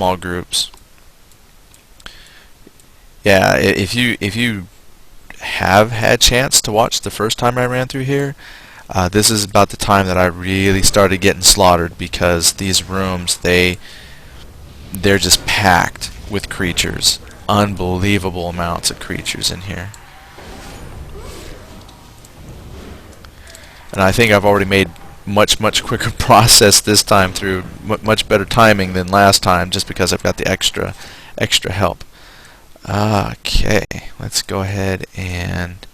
small groups. Yeah, if you have had chance to watch the first time I ran through here, this is about the time that I really started getting slaughtered, because these rooms, they're just packed with creatures. Unbelievable amounts of creatures in here. And I think I've already made much quicker process this time through much better timing than last time, just because I've got the extra help. Okay, let's go ahead and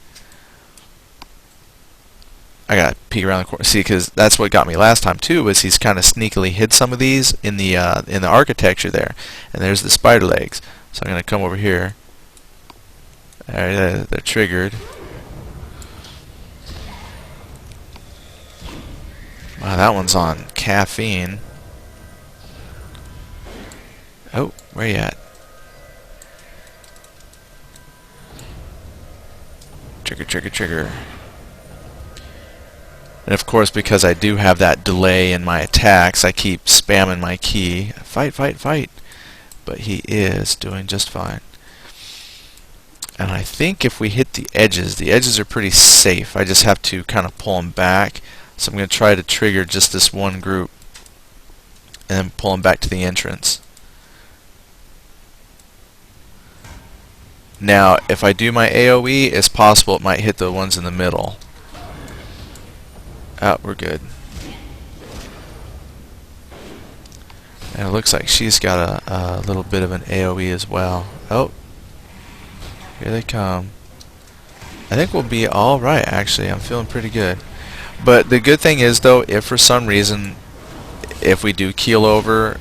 I gotta peek around the corner. See, because that's what got me last time too. Was he's kind of sneakily hid some of these in the architecture there, and there's the spider legs. So I'm gonna come over here. They're triggered. Wow, that one's on caffeine. Oh, where you at? Trigger. And of course, because I do have that delay in my attacks, I keep spamming my key. Fight. But he is doing just fine. And I think if we hit the edges are pretty safe. I just have to kind of pull them back. So I'm going to try to trigger just this one group and then pull them back to the entrance. Now, if I do my AoE, it's possible it might hit the ones in the middle. Oh, we're good. And it looks like she's got a little bit of an AoE as well. Oh, here they come. I think we'll be alright, actually. I'm feeling pretty good. But the good thing is, though, if for some reason, if we do keel over,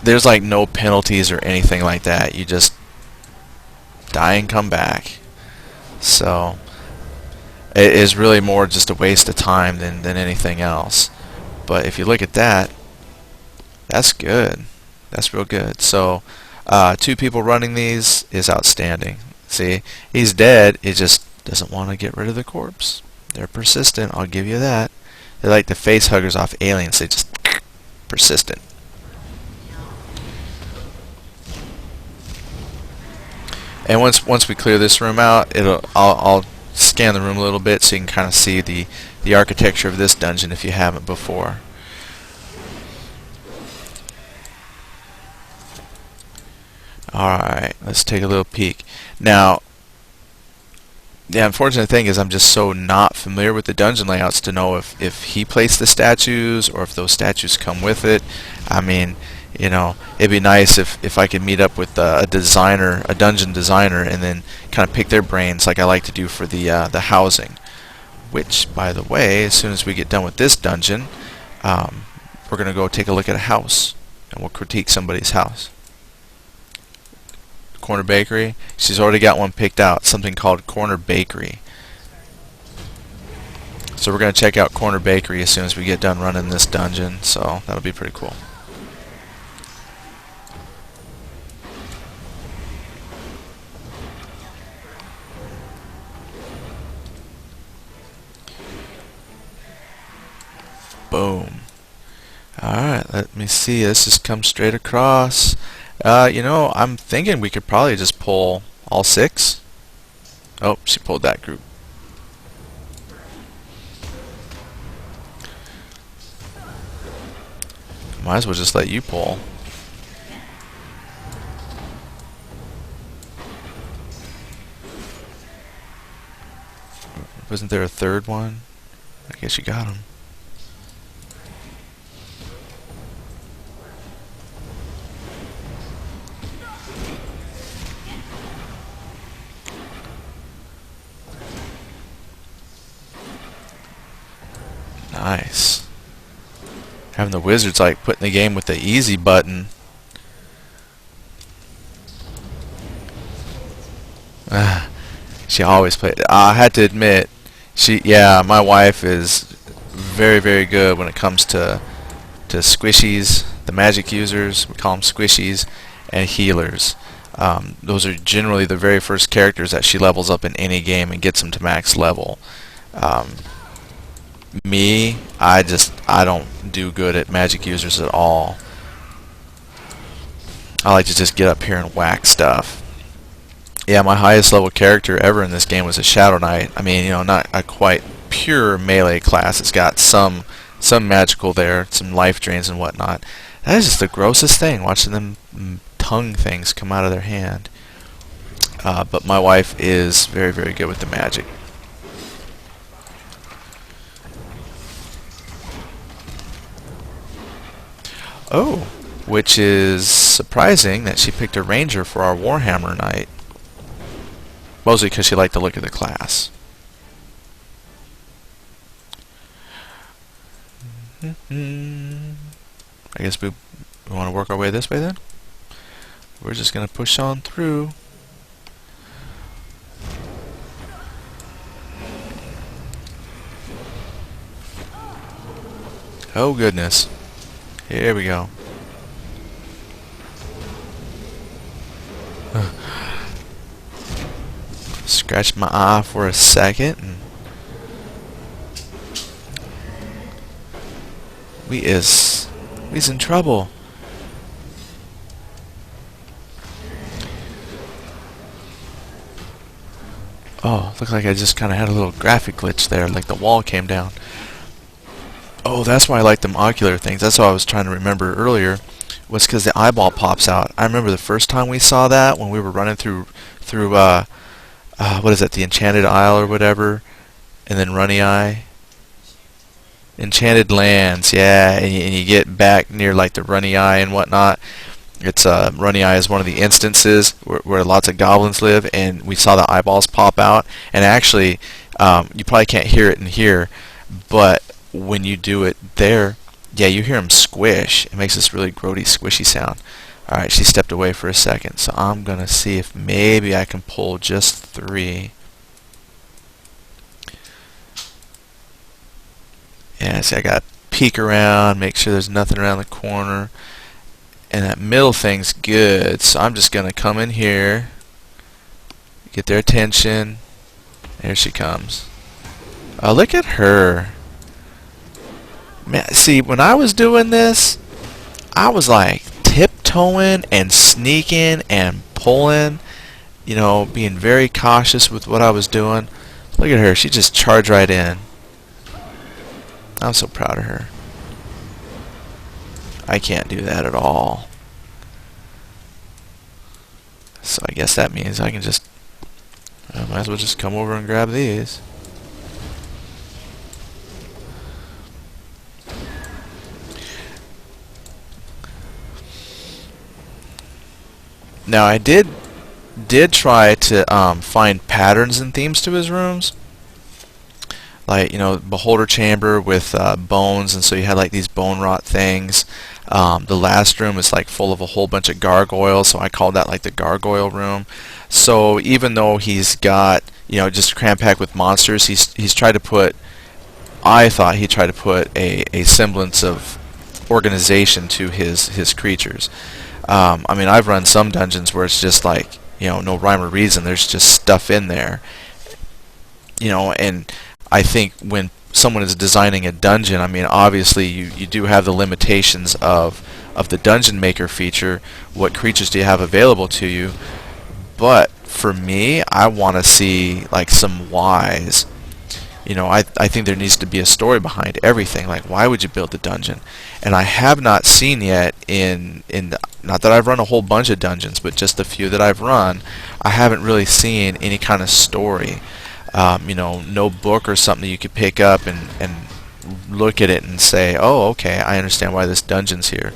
there's like no penalties or anything like that. You just die and come back. So it is really more just a waste of time than anything else. But if you look at that, that's good. That's real good. So 2 people running these is outstanding. See, he's dead. It just doesn't want to get rid of the corpse. They're persistent, I'll give you that. They're like the face huggers off Aliens. They just persistent. And once we clear this room out, I'll scan the room a little bit so you can kind of see the architecture of this dungeon if you haven't before. Alright, let's take a little peek. Now, the unfortunate thing is I'm just so not familiar with the dungeon layouts to know if he placed the statues or if those statues come with it. I mean, you know, it'd be nice if I could meet up with a dungeon designer, and then kind of pick their brains like I like to do for the housing. Which, by the way, as soon as we get done with this dungeon, we're going to go take a look at a house, and we'll critique somebody's house. Corner Bakery. She's already got one picked out, something called Corner Bakery. So we're going to check out Corner Bakery as soon as we get done running this dungeon, so that'll be pretty cool. Boom. Alright, let me see. This just comes straight across. You know, I'm thinking we could probably just pull all 6. Oh, she pulled that group. Might as well just let you pull. Wasn't there a third one? I guess you got him. Nice. Having the wizards like putting the game with the easy button. She always played. I had to admit, my wife is very good when it comes to squishies, the magic users. We call them squishies, and healers. Those are generally the very first characters that she levels up in any game and gets them to max level. Me, I don't do good at magic users at all. I like to just get up here and whack stuff. Yeah, my highest level character ever in this game was a Shadow Knight. I mean, you know, not a quite pure melee class. It's got some magical there, some life drains and whatnot. That is just the grossest thing, watching them tongue things come out of their hand. But my wife is very, very good with the magic. Oh, which is surprising that she picked a ranger for our Warhammer night. Mostly because she liked the look of the class. I guess we want to work our way this way then? We're just going to push on through. Oh goodness. Here we go. Scratch my eye for a second and we's in trouble. Oh, looked like I just kind of had a little graphic glitch there, like the wall came down. Oh, that's why I like them ocular things. That's what I was trying to remember earlier, was because the eyeball pops out. I remember the first time we saw that when we were running through what is it, the Enchanted Isle or whatever, and then Runny Eye. Enchanted Lands, yeah, and you get back near like the Runny Eye and whatnot. It's Runny Eye is one of the instances where lots of goblins live, and we saw the eyeballs pop out. And actually, you probably can't hear it in here, but when you do it there, yeah, you hear them squish. It makes this really grody, squishy sound. Alright, she stepped away for a second, so I'm going to see if maybe I can pull just 3. Yeah, see, I got to peek around, make sure there's nothing around the corner. And that middle thing's good, so I'm just going to come in here, get their attention. There she comes. Oh, look at her. Man, see, when I was doing this, I was like tiptoeing and sneaking and pulling, you know, being very cautious with what I was doing. Look at her, she just charged right in. I'm so proud of her. I can't do that at all. So I guess that means I can just, I might as well just come over and grab these. Now I did try to find patterns and themes to his rooms, like, you know, beholder chamber with bones, and so you had like these bone rot things. The last room is like full of a whole bunch of gargoyles, so I called that like the gargoyle room. So even though he's got, you know, just cram packed with monsters, he's tried to put, I thought he tried to put a semblance of organization to his creatures. I mean, I've run some dungeons where it's just like, you know, no rhyme or reason. There's just stuff in there, you know. And I think when someone is designing a dungeon, I mean, obviously you do have the limitations of the dungeon maker feature. What creatures do you have available to you? But for me, I want to see like some whys. You know, I think there needs to be a story behind everything. Like, why would you build the dungeon? And I have not seen yet not that I've run a whole bunch of dungeons, but just the few that I've run, I haven't really seen any kind of story. You know, no book or something you could pick up and look at it and say, oh, okay, I understand why this dungeon's here.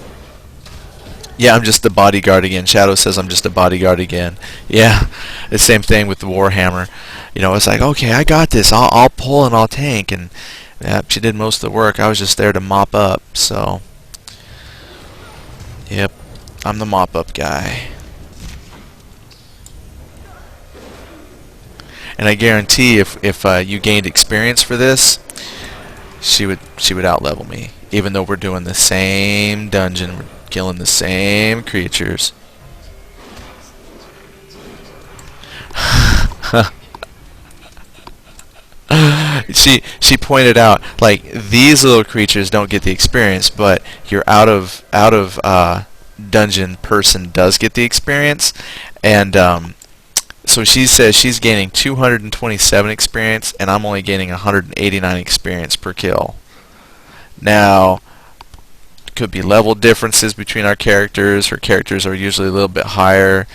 Yeah, I'm just the bodyguard again. Shadow says I'm just a bodyguard again. Yeah, the same thing with the Warhammer. You know, it's like, okay, I got this. I'll pull and I'll tank. And yeah, she did most of the work. I was just there to mop up. So, yep, I'm the mop up guy. And I guarantee if you gained experience for this, she would outlevel me. Even though we're doing the same dungeon, we're killing the same creatures. she pointed out, like, these little creatures don't get the experience, but you're out of dungeon person does get the experience, and so she says she's gaining 227 experience, and I'm only gaining 189 experience per kill. Now, could be level differences between our characters. Her characters are usually a little bit higher.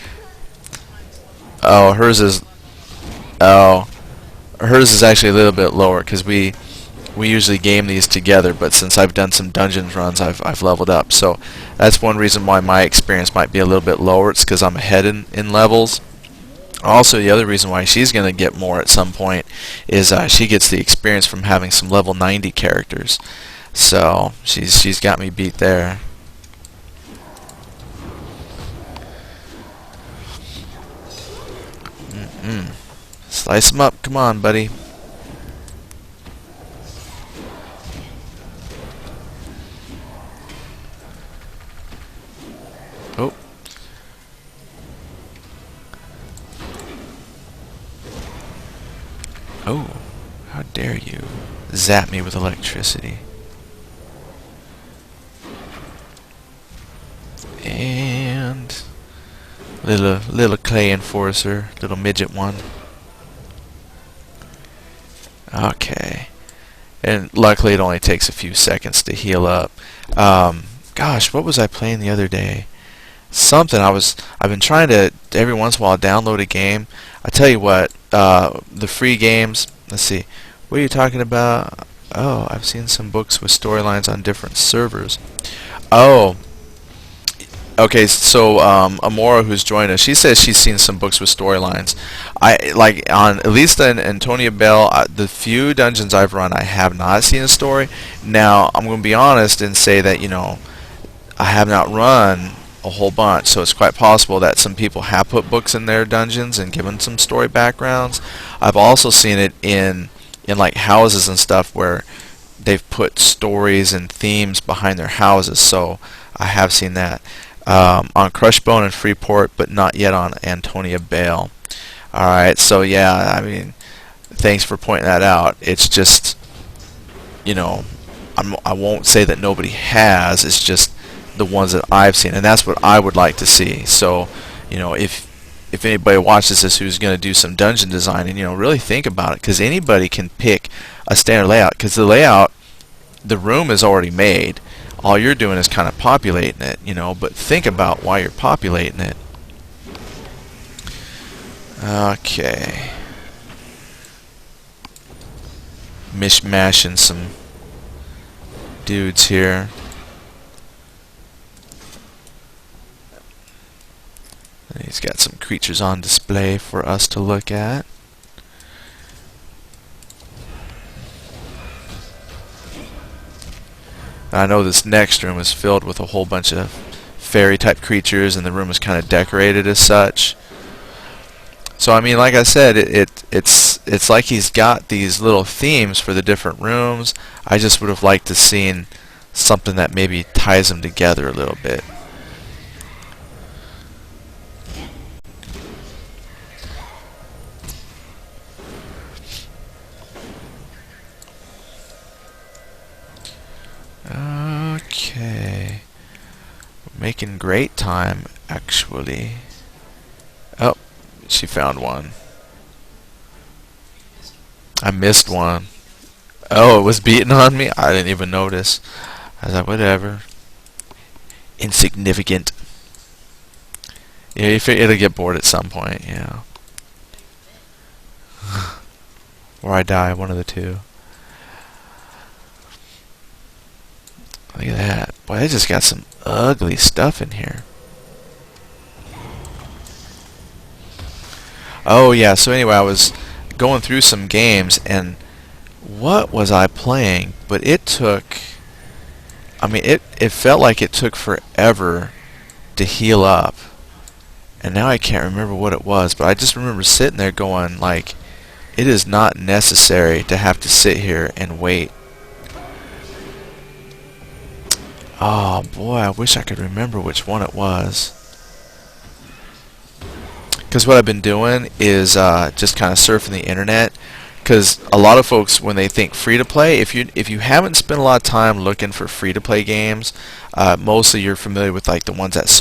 Oh, hers is actually a little bit lower because we usually game these together, but since I've done some dungeons runs, I've leveled up. So that's one reason why my experience might be a little bit lower. It's because I'm ahead in levels. Also, the other reason why she's going to get more at some point is she gets the experience from having some level 90 characters. So she's got me beat there. Slice them up. Come on, buddy. Oh. Oh, how dare you zap me with electricity. And little clay enforcer, little midget one. Okay. And luckily it only takes a few seconds to heal up. Gosh, what was I playing the other day? Something I've been trying to every once in a while download a game. I tell you what, the free games, let's see. What are you talking about? Oh, I've seen some books with storylines on different servers. Oh, okay, so Amora, who's joined us, she says she's seen some books with storylines. I like on at least in Antonia Bell, the few dungeons I've run, I have not seen a story. Now I'm going to be honest and say that I have not run a whole bunch, so it's quite possible that some people have put books in their dungeons and given some story backgrounds. I've also seen it in like houses and stuff where they've put stories and themes behind their houses. So I have seen that. On Crushbone and Freeport, but not yet on Antonia Bale. Alright, so yeah, I mean, thanks for pointing that out. It's just, I won't say that nobody has, it's just the ones that I've seen, and that's what I would like to see. So, if anybody watches this who's going to do some dungeon design, and really think about it, because anybody can pick a standard layout, because the room is already made. All you're doing is kind of populating it, but think about why you're populating it. Okay. Mishmashing some dudes here. And he's got some creatures on display for us to look at. I know this next room is filled with a whole bunch of fairy type creatures, and the room is kind of decorated as such. So I mean, like I said, it's like he's got these little themes for the different rooms. I just would have liked to seen something that maybe ties them together a little bit. Okay, making great time, actually. Oh, she found one. I missed one. Oh, it was beating on me? I didn't even notice. I was like, whatever. Insignificant. Yeah, you figure it'll get bored at some point, Or I die, one of the two. Look at that. Boy, they just got some ugly stuff in here. Oh, yeah, so anyway, I was going through some games, and what was I playing? But it took... I mean, it felt like it took forever to heal up. And now I can't remember what it was, but I just remember sitting there going, like, it is not necessary to have to sit here and wait. Oh boy, I wish I could remember which one it was. Because what I've been doing is just kind of surfing the internet, because a lot of folks, when they think free to play, if you haven't spent a lot of time looking for free to play games, mostly you're familiar with like the ones that Sony